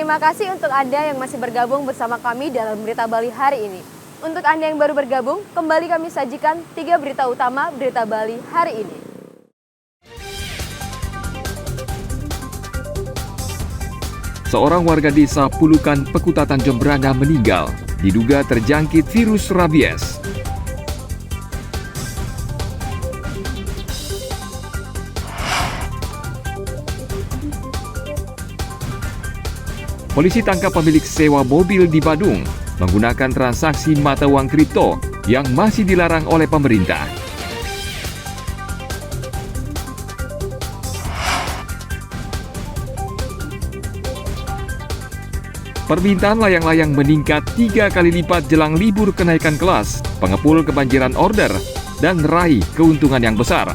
Terima kasih untuk Anda yang masih bergabung bersama kami dalam Berita Bali hari ini. Untuk Anda yang baru bergabung, kembali kami sajikan 3 berita utama Berita Bali hari ini. Seorang warga desa Pulukan, Pekutatan Jembrana meninggal, diduga terjangkit virus rabies. Polisi tangkap pemilik sewa mobil di Badung menggunakan transaksi mata uang kripto yang masih dilarang oleh pemerintah. Permintaan layang-layang meningkat 3 kali lipat jelang libur kenaikan kelas, pengepul kebanjiran order, dan raih keuntungan yang besar.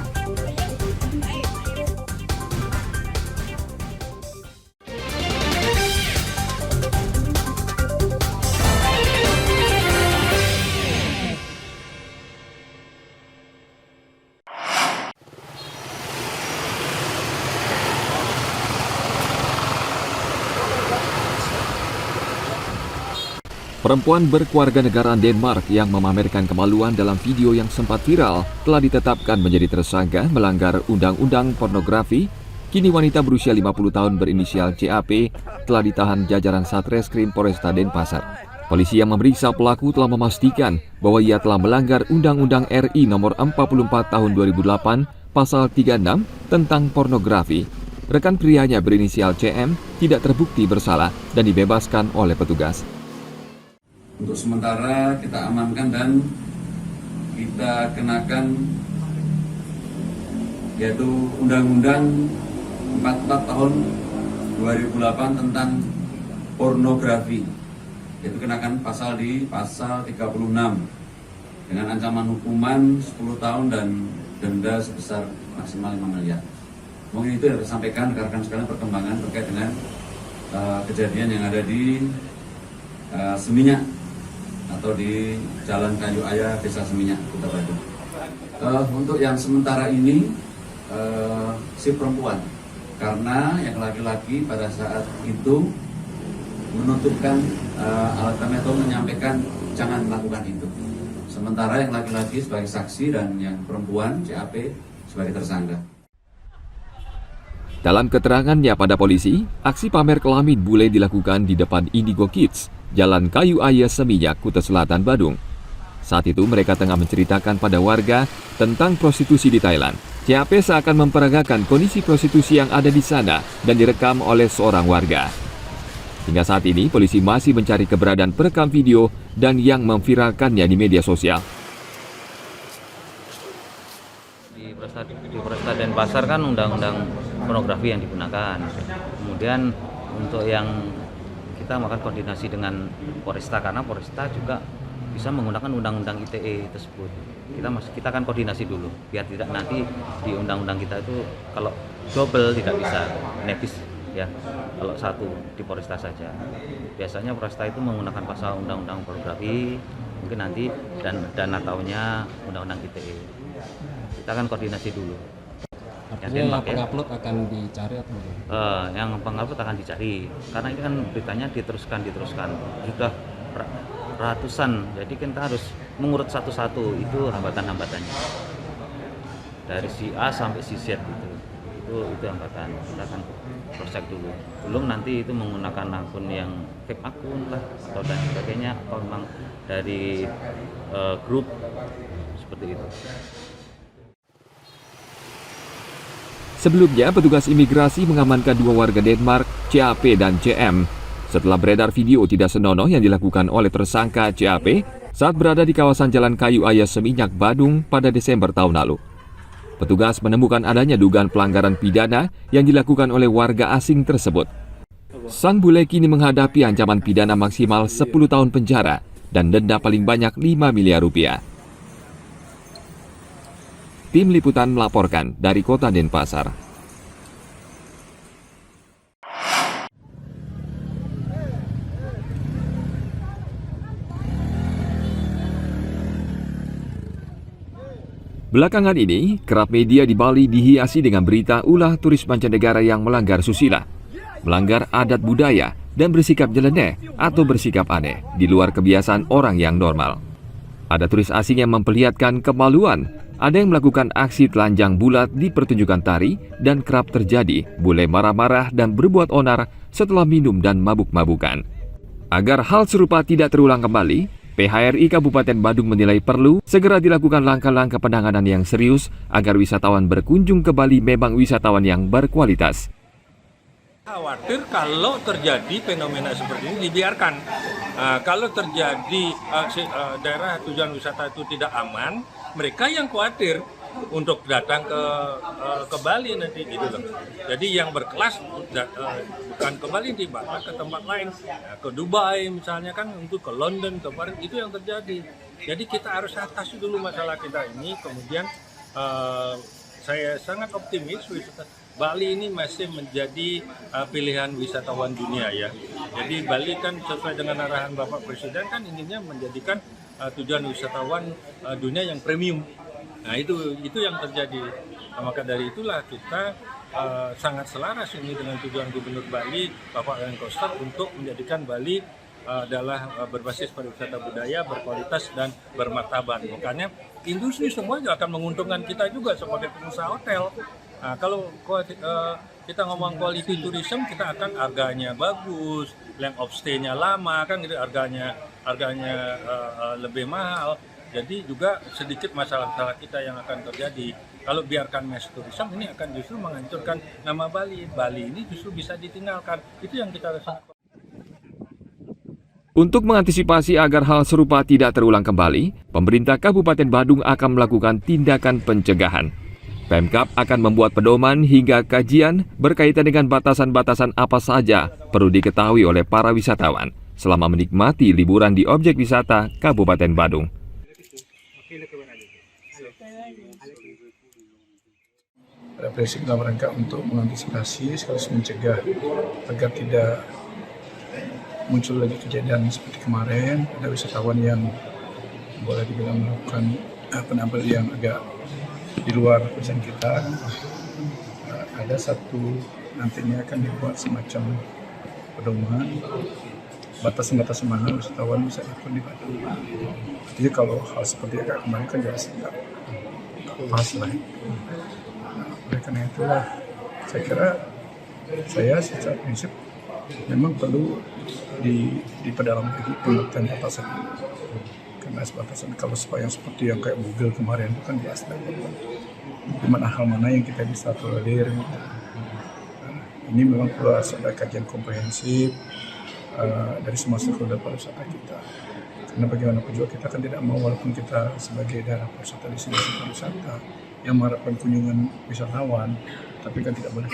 Perempuan berkewarganegaraan Denmark yang memamerkan kemaluan dalam video yang sempat viral telah ditetapkan menjadi tersangka melanggar undang-undang pornografi. Kini wanita berusia 50 tahun berinisial CAP telah ditahan jajaran Satreskrim Polresta Denpasar. Polisi yang memeriksa pelaku telah memastikan bahwa ia telah melanggar Undang-Undang RI Nomor 44 Tahun 2008 Pasal 36 tentang pornografi. Rekan prianya berinisial CM tidak terbukti bersalah dan dibebaskan oleh petugas. Untuk sementara kita amankan dan kita kenakan yaitu Undang-Undang 44 tahun 2008 tentang pornografi, yaitu kenakan pasal 36 dengan ancaman hukuman 10 tahun dan denda sebesar maksimal 5 miliar. Mungkin itu yang saya sampaikan rekan-rekan sekalian perkembangan terkait dengan kejadian yang ada di Seminyak atau di Jalan Kayu Aya, Desa Seminyak, Kota Badung. Untuk yang sementara ini si perempuan, karena yang laki-laki pada saat itu menutupkan alat kami atau menyampaikan jangan melakukan itu. Sementara yang laki-laki sebagai saksi dan yang perempuan CAP sebagai tersangka. Dalam keterangannya pada polisi, aksi pamer kelamin bule dilakukan di depan Indigo Kids, Jalan Kayu Aya Seminyak, Kuta Selatan, Badung. Saat itu mereka tengah menceritakan pada warga tentang prostitusi di Thailand. CAP seakan memperagakan kondisi prostitusi yang ada di sana dan direkam oleh seorang warga. Hingga saat ini, polisi masih mencari keberadaan perekam video dan yang memviralkannya di media sosial. Di Polresta Denpasar kan undang-undang pornografi yang digunakan. Kemudian untuk yang kita akan koordinasi dengan Polresta karena Polresta juga bisa menggunakan undang-undang ITE tersebut. Kita akan koordinasi dulu biar tidak nanti di undang-undang kita itu kalau double tidak bisa nepis ya. Kalau satu di Polresta saja. Biasanya Polresta itu menggunakan pasal undang-undang pornografi mungkin nanti dan ataunya undang-undang ITE. Kita akan koordinasi dulu. Artinya yang pengupload akan dicari atau yang pengupload akan dicari karena ini kan beritanya diteruskan sudah ratusan, jadi kita harus mengurut satu-satu itu hambatan-hambatannya dari si A sampai si Z itu hambatan. Kita akan cross check dulu, belum nanti itu menggunakan akun yang fake akun lah atau dan sebagainya atau memang dari grup seperti itu. Sebelumnya, petugas imigrasi mengamankan 2 warga Denmark, CAP dan CM, setelah beredar video tidak senonoh yang dilakukan oleh tersangka CAP saat berada di kawasan Jalan Kayu Aya Seminyak, Badung pada Desember tahun lalu. Petugas menemukan adanya dugaan pelanggaran pidana yang dilakukan oleh warga asing tersebut. Sang bule kini menghadapi ancaman pidana maksimal 10 tahun penjara dan denda paling banyak 5 miliar rupiah. Tim Liputan melaporkan dari Kota Denpasar. Belakangan ini, kerap media di Bali dihiasi dengan berita ulah turis mancanegara yang melanggar susila, melanggar adat budaya, dan bersikap nyeleneh atau bersikap aneh di luar kebiasaan orang yang normal. Ada turis asing yang memperlihatkan kemaluan, ada yang melakukan aksi telanjang bulat di pertunjukan tari, dan kerap terjadi bule marah-marah dan berbuat onar setelah minum dan mabuk-mabukan. Agar hal serupa tidak terulang kembali, PHRI Kabupaten Badung menilai perlu segera dilakukan langkah-langkah penanganan yang serius agar wisatawan berkunjung ke Bali memang wisatawan yang berkualitas. Khawatir kalau terjadi fenomena seperti ini dibiarkan. Kalau terjadi daerah tujuan wisata itu tidak aman, mereka yang khawatir untuk datang ke Bali nanti gitu loh. Jadi yang berkelas bukan ke Bali, bahkan ke tempat lain, ke Dubai misalnya kan, untuk ke London, ke Paris, itu yang terjadi. Jadi kita harus atasi dulu masalah kita ini. Kemudian saya sangat optimis Bali ini masih menjadi pilihan wisatawan dunia ya. Jadi Bali kan sesuai dengan arahan Bapak Presiden kan inginnya menjadikan tujuan wisatawan dunia yang premium. Nah itu yang terjadi. Nah, maka dari itulah kita sangat selaras ini dengan tujuan Gubernur Bali Bapak Wayan Koster untuk menjadikan Bali adalah berbasis pariwisata budaya, berkualitas dan bermartabat. Makanya industri semua juga akan menguntungkan kita juga sebagai pengusaha hotel. Nah, kalau kita ngomong quality tourism, kita akan harganya bagus, length of stay-nya lama kan gitu, harganya lebih mahal. Jadi juga sedikit masalah-masalah kita yang akan terjadi. Kalau biarkan mass tourism ini akan justru menghancurkan nama Bali. Bali ini justru bisa ditinggalkan. Itu yang kita rasakan. Untuk mengantisipasi agar hal serupa tidak terulang kembali, pemerintah Kabupaten Badung akan melakukan tindakan pencegahan. Pemkab akan membuat pedoman hingga kajian berkaitan dengan batasan-batasan apa saja perlu diketahui oleh para wisatawan selama menikmati liburan di objek wisata Kabupaten Badung. Pada prinsip dalam rangka untuk mengantisipasi sekaligus mencegah agar tidak muncul lagi kejadian seperti kemarin, ada wisatawan yang boleh dibilang melakukan penampilan yang agak di luar pesan kita. Ada satu nantinya akan dibuat semacam pedoman batasan-batasan mana wisatawan bisa ikut di Badung. Jadi kalau hal seperti yang kemarin kan jelas tidak pas lah. Oleh karena itulah saya kira secara prinsip memang perlu diperdalam lagi pengertian batasan ini. Karena batasan kalau yang seperti yang kayak Google kemarin itu kan jelas di mana hal mana yang kita bisa tolerir. Ini memang perlu ada kajian komprehensif dari semua stakeholder pariwisata kita. Karena bagaimanapun juga kita kan tidak mau, walaupun kita sebagai daerah pariwisata, destinasi pariwisata yang mengharapkan kunjungan wisatawan, tapi kan tidak boleh.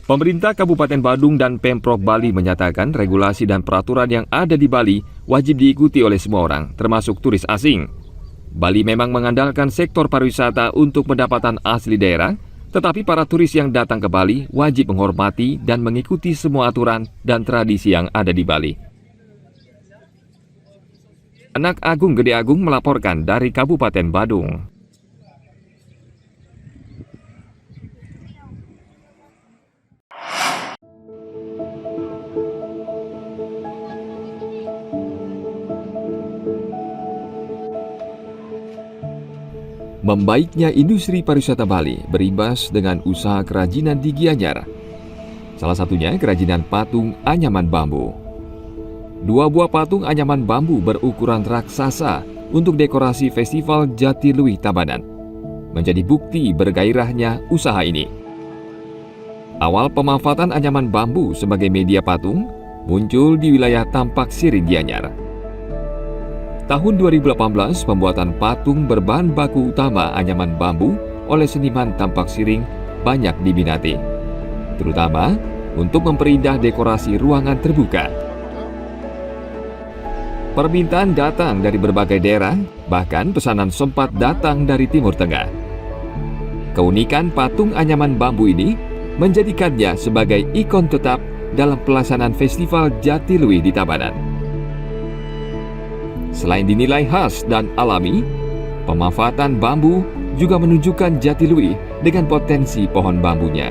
Pemerintah Kabupaten Badung dan Pemprov Bali menyatakan regulasi dan peraturan yang ada di Bali wajib diikuti oleh semua orang, termasuk turis asing. Bali memang mengandalkan sektor pariwisata untuk pendapatan asli daerah, tetapi para turis yang datang ke Bali wajib menghormati dan mengikuti semua aturan dan tradisi yang ada di Bali. Anak Agung Gede Agung melaporkan dari Kabupaten Badung. Membaiknya industri pariwisata Bali berimbas dengan usaha kerajinan di Gianyar. Salah satunya kerajinan patung anyaman bambu. 2 buah patung anyaman bambu berukuran raksasa untuk dekorasi Festival Jatiluwih Tabanan menjadi bukti bergairahnya usaha ini. Awal pemanfaatan anyaman bambu sebagai media patung muncul di wilayah Tampak Siring Gianyar. Tahun 2018, pembuatan patung berbahan baku utama anyaman bambu oleh seniman Tampak Siring banyak diminati, terutama untuk memperindah dekorasi ruangan terbuka. Permintaan datang dari berbagai daerah, bahkan pesanan sempat datang dari Timur Tengah. Keunikan patung anyaman bambu ini menjadikannya sebagai ikon tetap dalam pelaksanaan Festival Jatiluwih di Tabanan. Selain dinilai khas dan alami, pemanfaatan bambu juga menunjukkan Jatiluwih dengan potensi pohon bambunya.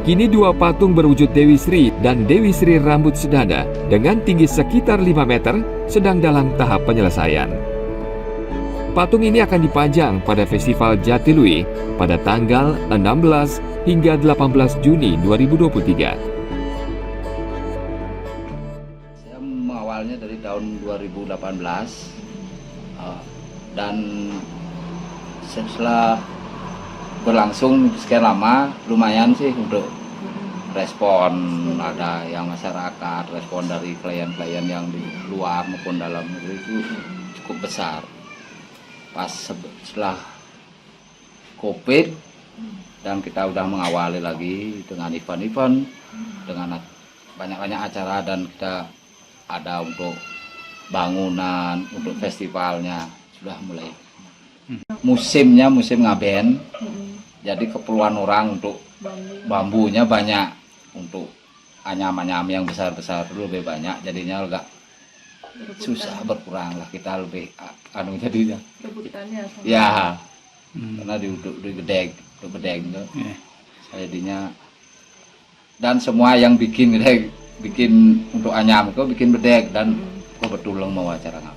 Kini dua patung berwujud Dewi Sri dan Dewi Sri rambut sedada dengan tinggi sekitar 5 meter sedang dalam tahap penyelesaian. Patung ini akan dipajang pada Festival Jatilui pada tanggal 16 hingga 18 Juni 2023. Saya mengawalnya dari tahun 2018 dan setelah berlangsung sekian lama lumayan sih untuk respon, ada yang masyarakat, respon dari klien-klien yang di luar maupun dalam negeri itu cukup besar. Pas setelah COVID dan kita udah mengawali lagi dengan event-event, dengan banyak-banyak acara, dan kita ada untuk bangunan, untuk festivalnya sudah mulai. Musimnya musim ngaben, jadi keperluan orang untuk bambunya banyak, untuk anyam-anyam yang besar-besar lebih banyak, jadinya agak susah, berkurang lah, kita lebih jadinya ya karena di gedeg itu jadinya, dan semua yang bikin gedeg, bikin untuk anyam itu bikin bedeg, dan kebetulan mau acara ngaben.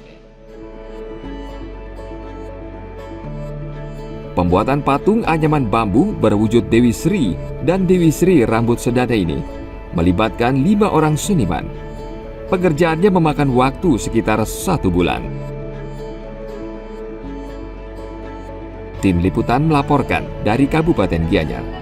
Pembuatan patung anyaman bambu berwujud Dewi Sri dan Dewi Sri rambut sedada ini melibatkan 5 orang seniman. Pekerjaannya memakan waktu sekitar 1 bulan. Tim Liputan melaporkan dari Kabupaten Gianyar.